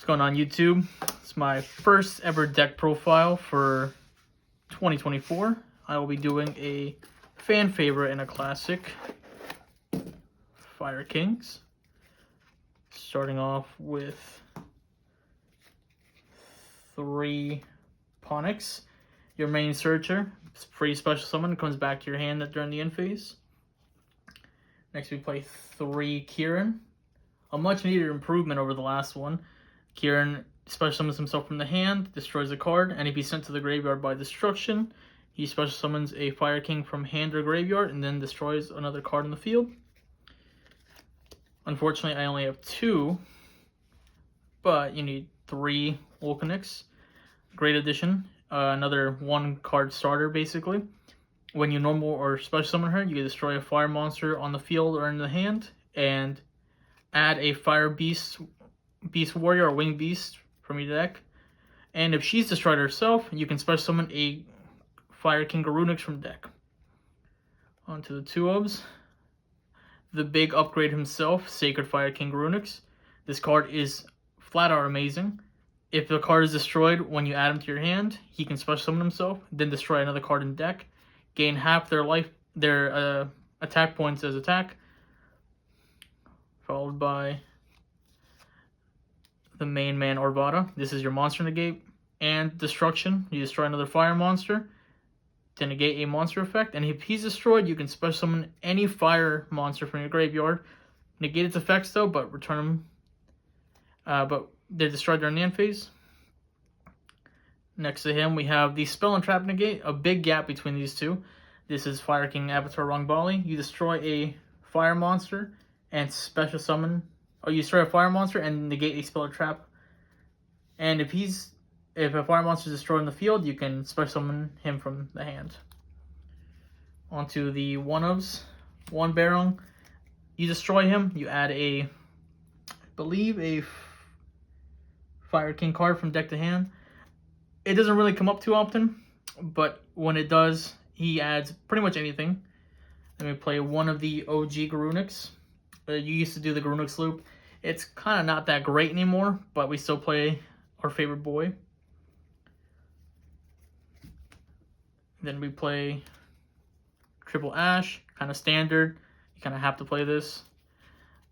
What's going on, YouTube? It's my first ever deck profile for 2024. I will be doing a fan favorite and a classic, Fire Kings. Starting off with 3 Ponyx. Your main searcher, free special summon, comes back to your hand during the end phase. Next we play 3 Kieran. A much needed improvement over the last one. Kieran special summons himself from the hand, destroys a card, and if he's sent to the graveyard by destruction, he special summons a Fire King from hand or graveyard and then destroys another card in the field. Unfortunately, I only have 2, but you need 3 Volcanics. Great addition. Another 1-card starter, basically. When you normal or special summon her, you can destroy a fire monster on the field or in the hand, and add a Fire Beast Warrior or Winged Beast from your deck. And if she's destroyed herself, you can special summon a Fire King Garunix from the deck. Onto the 2-ofs. The big upgrade himself, Sacred Fire King Garunix. This card is flat out amazing. If the card is destroyed when you add him to your hand, he can special summon himself, then destroy another card in the deck, gain half their attack points as attack, followed by the main man Orvada. This is your monster negate and destruction. You destroy another fire monster to negate a monster effect, and if he's destroyed, you can special summon any fire monster from your graveyard. Negate its effects though, but return them. But they're destroyed during the end phase. Next to him, we have the Spell and Trap negate. A big gap between these two. This is Fire King Avatar Rangbali. You destroy a fire monster and special summon, or you destroy a fire monster and negate a Spell or Trap. And if a fire monster is destroyed in the field, you can special summon him from the hand. Onto the 1-ofs. 1 Barong. You destroy him, you add I believe a Fire King card from deck to hand. It doesn't really come up too often, but when it does, he adds pretty much anything. Then we play one of the OG Garunix. You used to do the Garunix loop. It's kind of not that great anymore, but we still play our favorite boy. Then we play Triple Ash, kind of standard. You kind of have to play this.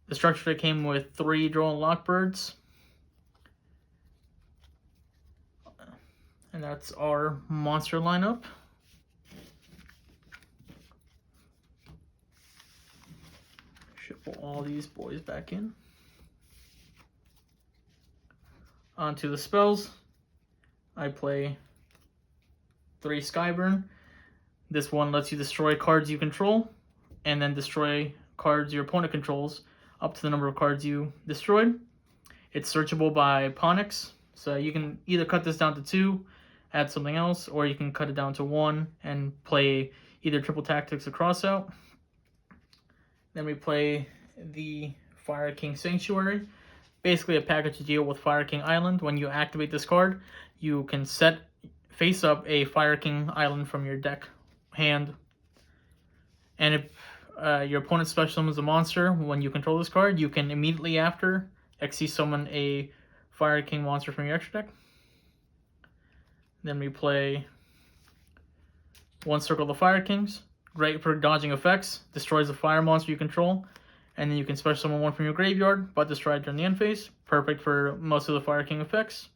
The structure came with 3 Droll and Lockbirds. And that's our monster lineup. Shuffle all these boys back in. Onto the spells. I play 3 Skyburn. This one lets you destroy cards you control, and then destroy cards your opponent controls up to the number of cards you destroyed. It's searchable by Ponyx, so you can either cut this down to 2, add something else, or you can cut it down to 1 and play either Triple Tactics or Crossout. Then we play the Fire King Sanctuary. Basically a package deal with Fire King Island. When you activate this card, you can set face up a Fire King Island from your deck hand. And if your opponent special summons a monster when you control this card, you can immediately after XC summon a Fire King monster from your extra deck. Then we play 1 Circle of the Fire Kings. Great for dodging effects. Destroys a fire monster you control. And then you can special summon one from your graveyard, but destroy it during the end phase. Perfect for most of the Fire King effects.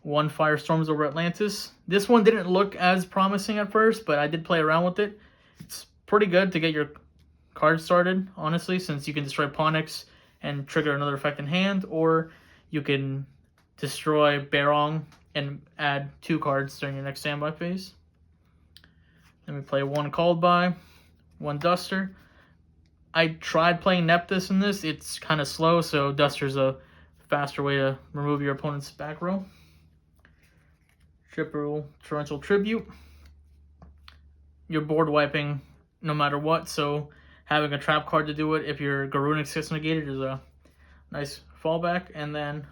1 Firestorms over Atlantis. This one didn't look as promising at first, but I did play around with it. It's pretty good to get your card started, honestly, since you can destroy Ponyx and trigger another effect in hand, or you can destroy Barong and add 2 cards during your next standby phase. Then we play 1 Called By, 1 Duster. I tried playing Neptus in this. It's kind of slow, so Duster's a faster way to remove your opponent's back row. Triple Torrential Tribute. You're board wiping no matter what, so having a trap card to do it if your Garunix gets negated is a nice fallback. And then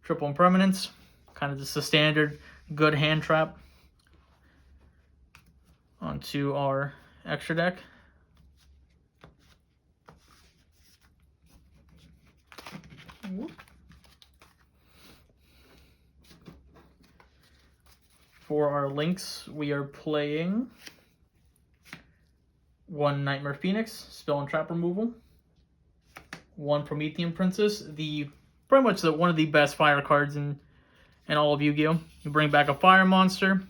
Triple Impermanence, kind of just a standard good hand trap. Onto our extra deck. For our links, we are playing 1 Nightmare Phoenix, spell and trap removal. 1 Promethean Princess, pretty much one of the best fire cards in all of Yu-Gi-Oh! You bring back a fire monster,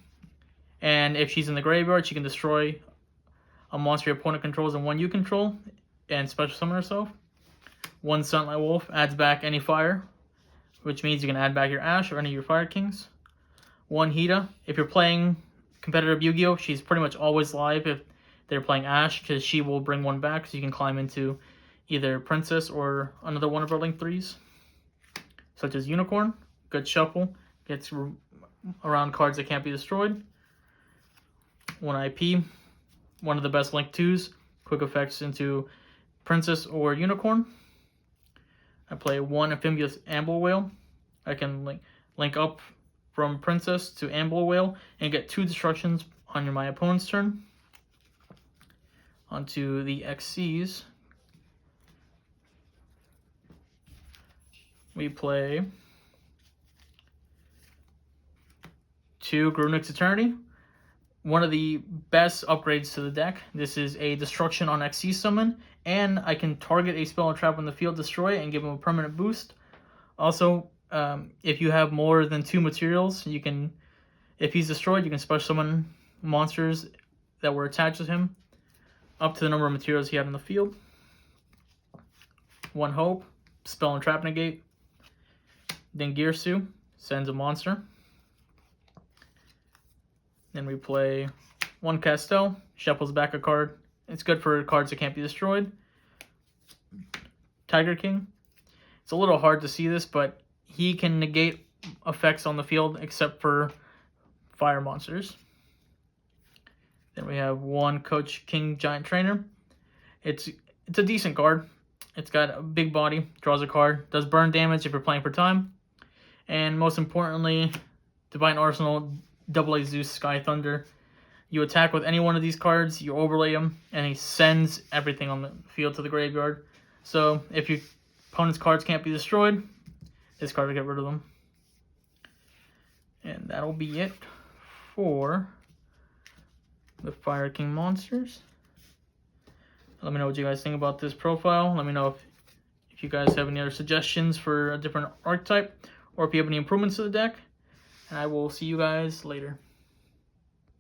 and if she's in the graveyard, she can destroy a monster your opponent controls and one you control, and special summon herself. 1 Sunlight Wolf adds back any fire, which means you can add back your Ash or any of your Fire Kings. 1 Hida, if you're playing competitive Yu-Gi-Oh! She's pretty much always live if they're playing Ash, because she will bring 1 back, so you can climb into either Princess or another one of our Link 3s, such as Unicorn. Good shuffle, gets around cards that can't be destroyed. 1 IP, one of the best Link 2s, quick effects into Princess or Unicorn. I play 1 Amphibious Amble Whale. I can link up from Princess to Amble Whale and get 2 destructions on my opponent's turn. Onto the XCs. We play 2 Grunix Eternity. One of the best upgrades to the deck. This is a destruction on XC summon, and I can target a spell and trap on the field, destroy it, and give him a permanent boost. Also, if you have more than 2 materials, you can, if he's destroyed, you can special summon monsters that were attached to him up to the number of materials he had in the field. 1 Hope, spell and trap negate. Then Girsu sends a monster. Then we play 1 Castel, shuffles back a card. It's good for cards that can't be destroyed. Tiger King. It's a little hard to see this, but he can negate effects on the field except for fire monsters. Then we have 1 Coach King Giant Trainer. It's a decent card. It's got a big body, draws a card, does burn damage if you're playing for time. And most importantly, Divine Arsenal, AA Zeus Sky Thunder. You attack with any one of these cards, you overlay them, and he sends everything on the field to the graveyard. So if your opponent's cards can't be destroyed, this card will get rid of them. And that'll be it for the Fire King monsters. Let me know what you guys think about this profile. Let me know if you guys have any other suggestions for a different archetype, or if you have any improvements to the deck. And I will see you guys later.